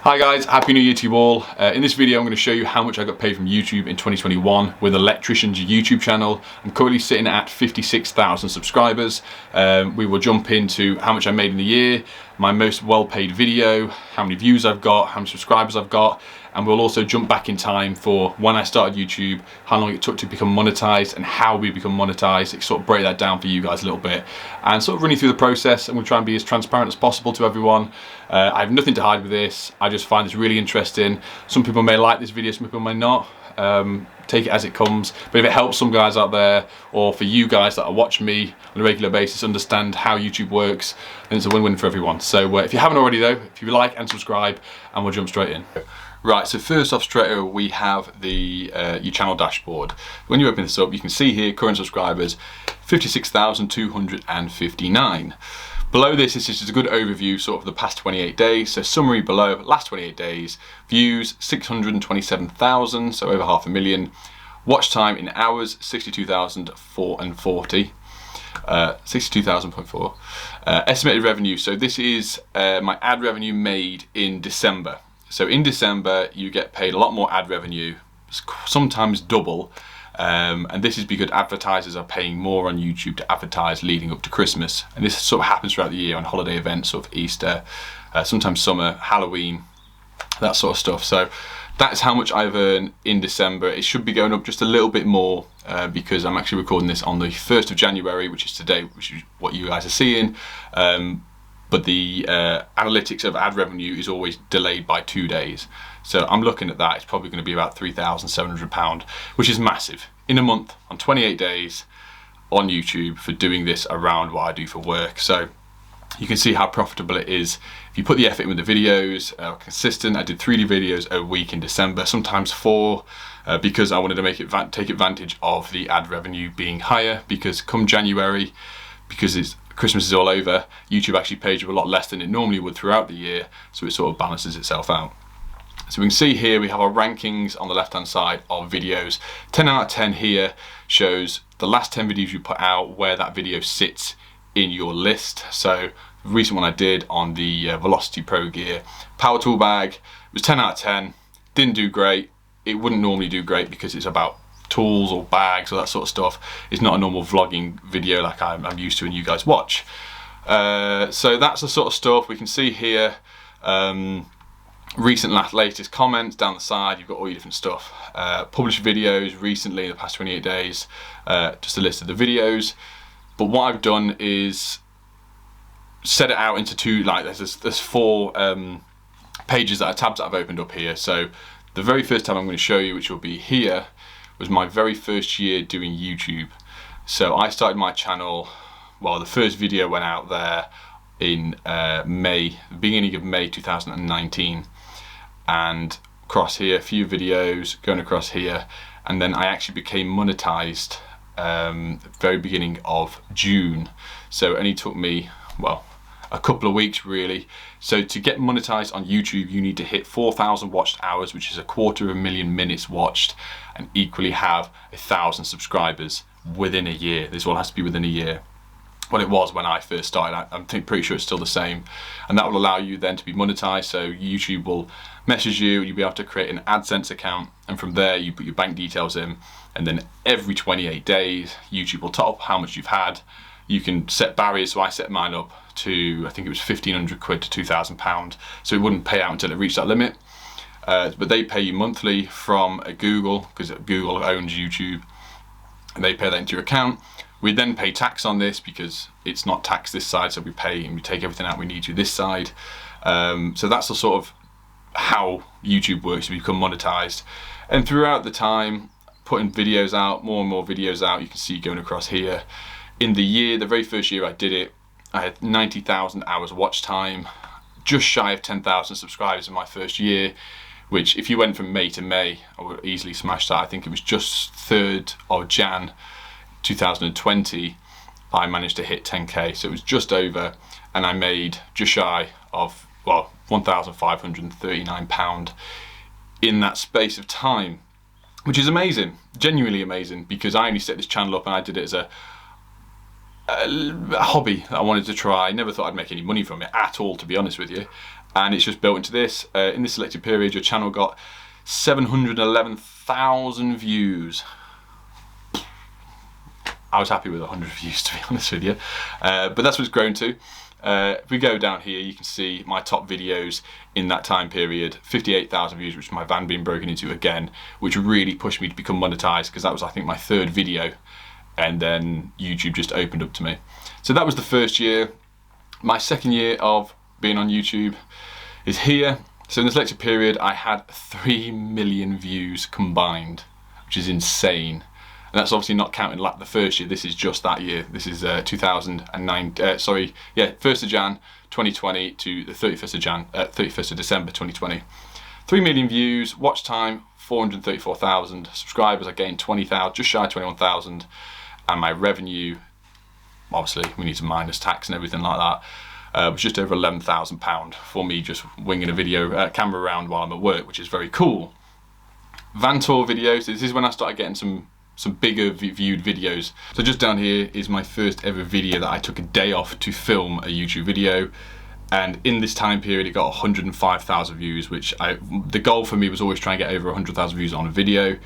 Hi guys, Happy New Year to you all. In this video I'm going to show you how much I got paid from YouTube in 2021 with Electrician's YouTube channel. I'm currently sitting at 56,000 subscribers. We will jump into how much I made in the year, my most well-paid video, how many views I've got, how many subscribers I've got, and we'll also jump back in time for when I started YouTube, how long it took to become monetized and how we become monetized. Sort of break that down for you guys a little bit and sort of running through the process. I'm going to try and be as transparent as possible to everyone. I have nothing to hide with this. I just find this really interesting. Some people may like this video, some people may not. Take it as it comes, but if it helps some guys out there, or for you guys that are watching me on a regular basis understand how YouTube works, then it's a win-win for everyone. So if you haven't already though, if you like and subscribe, and we'll jump straight in. Right, so first off straight away we have the your channel dashboard. When you open this up, you can see here current subscribers 56,259. Below this is just a good overview sort of the past 28 days. So summary below, last 28 days, views 627,000, so over 500,000. Watch time in hours 62,040. 62,000.4. Estimated revenue, so this is my ad revenue made in December. So in December you get paid a lot more ad revenue, sometimes double. And this is because advertisers are paying more on YouTube to advertise leading up to Christmas, and this sort of happens throughout the year on holiday events, sort of Easter, sometimes summer, Halloween, that sort of stuff. So that's how much I've earned in December. It should be going up just a little bit more because I'm actually recording this on the 1st of January, which is today, which is what you guys are seeing. But the analytics of ad revenue is always delayed by 2 days. So I'm looking at that, it's probably going to be about £3,700, which is massive. In a month, on 28 days on YouTube for doing this around what I do for work. So you can see how profitable it is. If you put the effort in with the videos, consistent, I did 3D videos a week in December, sometimes 4, because I wanted to take advantage of the ad revenue being higher, because come January, because Christmas is all over, YouTube actually pays you a lot less than it normally would throughout the year, so it sort of balances itself out. So we can see here we have our rankings on the left hand side of videos. 10 out of 10 here shows the last 10 videos you put out, where that video sits in your list. So the recent one I did on the Velocity Pro Gear power tool bag was 10 out of 10, didn't do great. It wouldn't normally do great because it's about tools or bags or that sort of stuff. It's not a normal vlogging video like I'm used to and you guys watch. So that's the sort of stuff we can see here. Recent latest comments down the side, you've got all your different stuff. Published videos recently in the past 28 days, just a list of the videos. But what I've done is set it out into two, like there's 4 pages that are tabs that I've opened up here. So the very first tab I'm going to show you, which will be here, was my very first year doing YouTube. So I started my channel, well, the first video went out there in beginning of May 2019, and across here a few videos going across here, and then I actually became monetized very beginning of June. So it only took me, well, a couple of weeks really. So to get monetized on YouTube you need to hit 4,000 watched hours, which is 250,000 minutes watched, and equally have 1,000 subscribers within a year. This all has to be within a year. What it was when I first started, I'm pretty sure it's still the same, and that will allow you then to be monetized. So YouTube will message you, you'll be able to create an AdSense account, and from there you put your bank details in, and then every 28 days YouTube will top up how much you've had. You can set barriers, so I set mine up to, I think it was 1,500 quid to £2,000, so it wouldn't pay out until it reached that limit. But they pay you monthly from Google, because Google owns YouTube, and they pay that into your account. We then pay tax on this because it's not taxed this side, so we pay and we take everything out we need to this side. So that's the sort of how YouTube works to become monetized. And throughout the time, putting videos out, more and more videos out, you can see going across here. In the year, the very first year I did it, I had 90,000 hours watch time, just shy of 10,000 subscribers in my first year, which if you went from May to May, I would easily smash that. I think it was just 3rd of Jan 2020 I managed to hit 10k, so it was just over, and I made just shy of, well, £1,539 in that space of time, which is amazing, genuinely amazing, because I only set this channel up and I did it as a hobby that I wanted to try. I never thought I'd make any money from it at all, to be honest with you. and it's just built into this. In this selected period, your channel got 711,000 views. I was happy with 100 views, to be honest with you, but that's what it's grown to. If we go down here, you can see my top videos in that time period, 58,000 views, which is my van being broken into again, which really pushed me to become monetized, because that was, I think, my 3rd video, and then YouTube just opened up to me. So that was the first year. My 2nd year of being on YouTube is here. So in the selected period, I had 3 million views combined, which is insane. And that's obviously not counting the first year. This is just that year. This is 2009. 1st of Jan 2020 to the 31st of December 2020. 3 million views, watch time 434,000, subscribers I gained 20,000, just shy of 21,000, and my revenue, obviously we need to minus tax and everything like that, was just over £11,000 for me just winging a video camera around while I'm at work, which is very cool. Van tour videos. This is when I started getting some bigger viewed videos. So just down here is my first ever video that I took a day off to film a YouTube video, and in this time period it got 105,000 views, which the goal for me was always try and get over 100,000 views on a video.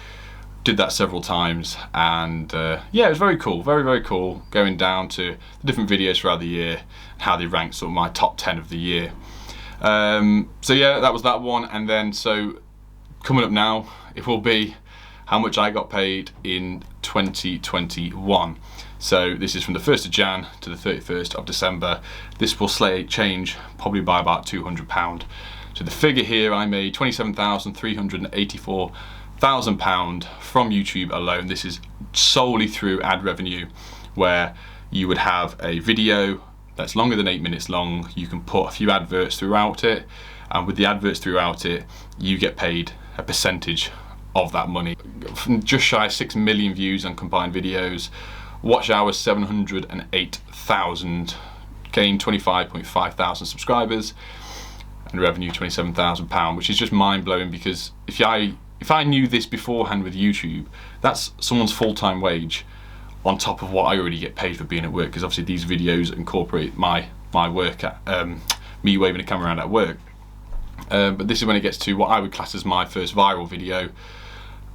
Did that several times, and yeah, it was very cool, very cool, going down to the different videos throughout the year and how they ranked sort of my top 10 of the year. So yeah, that was that one. And then so coming up now, it will be how much I got paid in 2021. So this is from the 1st of Jan to the 31st of December. This will change probably by about £200. So the figure here, I made £27,384,000 from YouTube alone. This is solely through ad revenue, where you would have a video that's longer than 8 minutes long. You can put a few adverts throughout it, and with the adverts throughout it, you get paid a percentage of that money. Just shy of 6 million views on combined videos, watch hours 708,000, gained 25.5 thousand subscribers, and revenue £27,000, which is just mind-blowing, because if I knew this beforehand with YouTube, that's someone's full-time wage on top of what I already get paid for being at work, because obviously these videos incorporate my work at me waving a camera around at work. But this is when it gets to what I would class as my first viral video.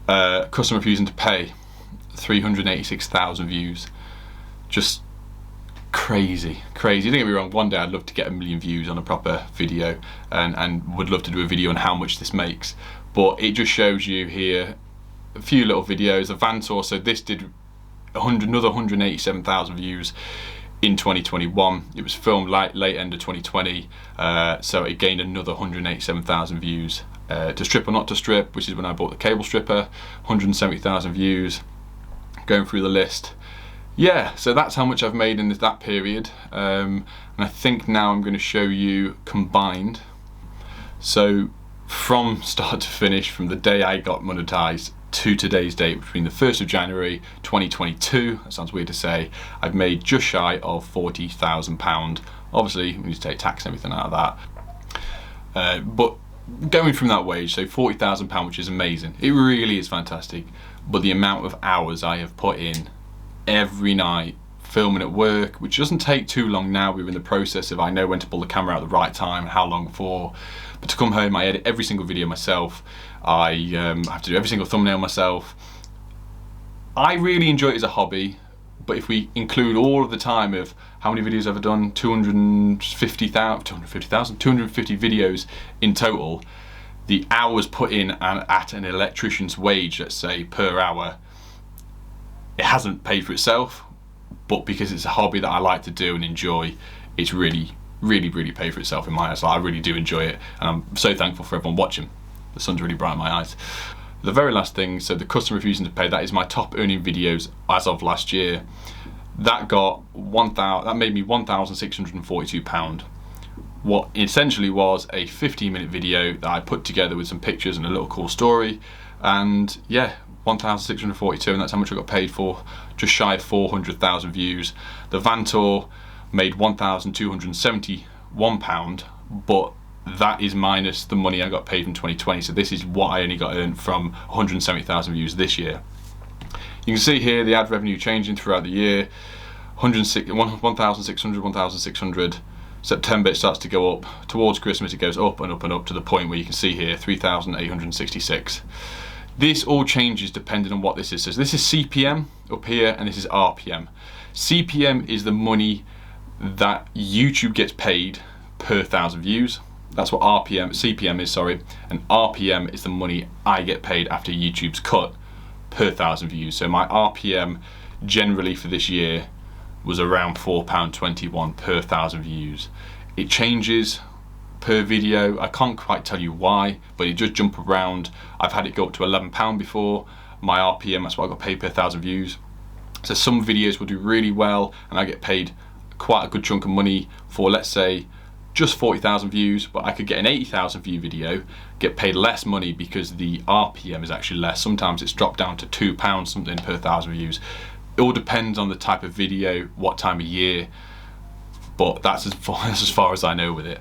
Customer refusing to pay, 386,000 views. Just crazy. Don't get me wrong, one day I'd love to get 1 million views on a proper video, and would love to do a video on how much this makes, but it just shows you here a few little videos. A van tour, so this did another 187,000 views in 2021. It was filmed late end of 2020, so it gained another 187,000 views. To strip or not to strip, which is when I bought the cable stripper, 170,000 views. Going through the list, yeah, so that's how much I've made in that period, and I think now I'm going to show you combined. So from start to finish, from the day I got monetized to today's date, between the 1st of January 2022, that sounds weird to say, I've made just shy of £40,000. Obviously we need to take tax and everything out of that, but going from that wage, so £40,000, which is amazing, it really is fantastic, but the amount of hours I have put in every night filming at work, which doesn't take too long now. We're in the process of, I know when to pull the camera out at the right time, how long for, but to come home I edit every single video myself. I have to do every single thumbnail myself. I really enjoy it as a hobby, but if we include all of the time of how many videos I've done, 250 videos in total, the hours put in at an electrician's wage, let's say, per hour, it hasn't paid for itself, but because it's a hobby that I like to do and enjoy, it's really paid for itself in my eyes. Like, I really do enjoy it, and I'm so thankful for everyone watching. The sun's really bright in my eyes. The very last thing, so the customer refusing to pay, that is my top earning videos as of last year. That made me £1,642. What essentially was a 15-minute video that I put together with some pictures and a little cool story, and yeah, 1,642, and that's how much I got paid for, just shy of 400,000 views. The van tour made £1,271, but that is minus the money I got paid in 2020, so this is what I only got earned from 170,000 views this year. You can see here the ad revenue changing throughout the year, 1,600, 1,600, September it starts to go up. Towards Christmas it goes up and up and up to the point where you can see here 3,866. This all changes depending on what this is. So this is CPM up here and this is RPM. CPM is the money that YouTube gets paid per 1,000 views. That's what CPM is, sorry. And RPM is the money I get paid after YouTube's cut per 1,000 views. So my RPM generally for this year was around £4.21 per 1,000 views. It changes per video. I can't quite tell you why, but it just jump around. I've had it go up to £11 before. My RPM, that's what I got paid per 1,000 views. So some videos will do really well and I get paid quite a good chunk of money for, let's say, just 40,000 views, but I could get an 80,000 view video, get paid less money because the RPM is actually less. Sometimes it's dropped down to £2 something per 1,000 views. It all depends on the type of video, what time of year, but that's as far as I know with it.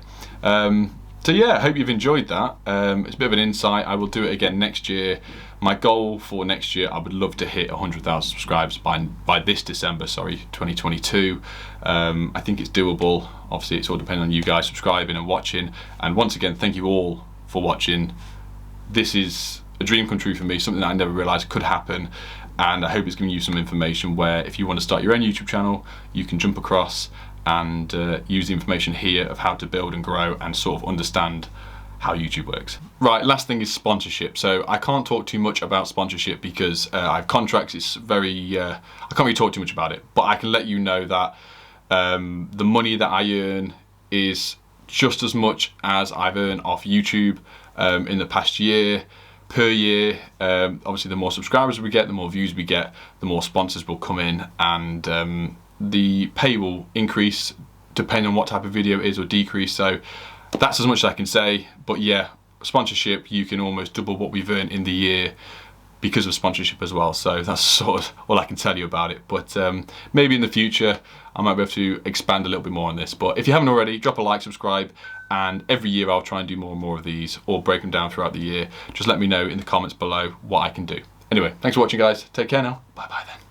So yeah, I hope you've enjoyed that. It's a bit of an insight. I will do it again next year. My goal for next year, I would love to hit 100,000 subscribers by this December, 2022. I think it's doable. Obviously, it's all depending on you guys subscribing and watching. And once again, thank you all for watching. This is a dream come true for me, something that I never realized could happen. And I hope it's giving you some information where if you want to start your own YouTube channel, you can jump across and use the information here of how to build and grow and sort of understand how YouTube works. Right, last thing is sponsorship. So I can't talk too much about sponsorship because I have contracts. It's very, I can't really talk too much about it, but I can let you know that the money that I earn is just as much as I've earned off YouTube in the past year. Per year, obviously the more subscribers we get, the more views we get, the more sponsors will come in, and the pay will increase depending on what type of video it is or decrease. So that's as much as I can say, but yeah, sponsorship, you can almost double what we've earned in the year because of sponsorship as well. So that's sort of all I can tell you about it, but maybe in the future I might be able to expand a little bit more on this. But if you haven't already, drop a like, subscribe, and every year I'll try and do more and more of these or break them down throughout the year. Just let me know in the comments below what I can do. Anyway, thanks for watching guys, take care now, bye bye then.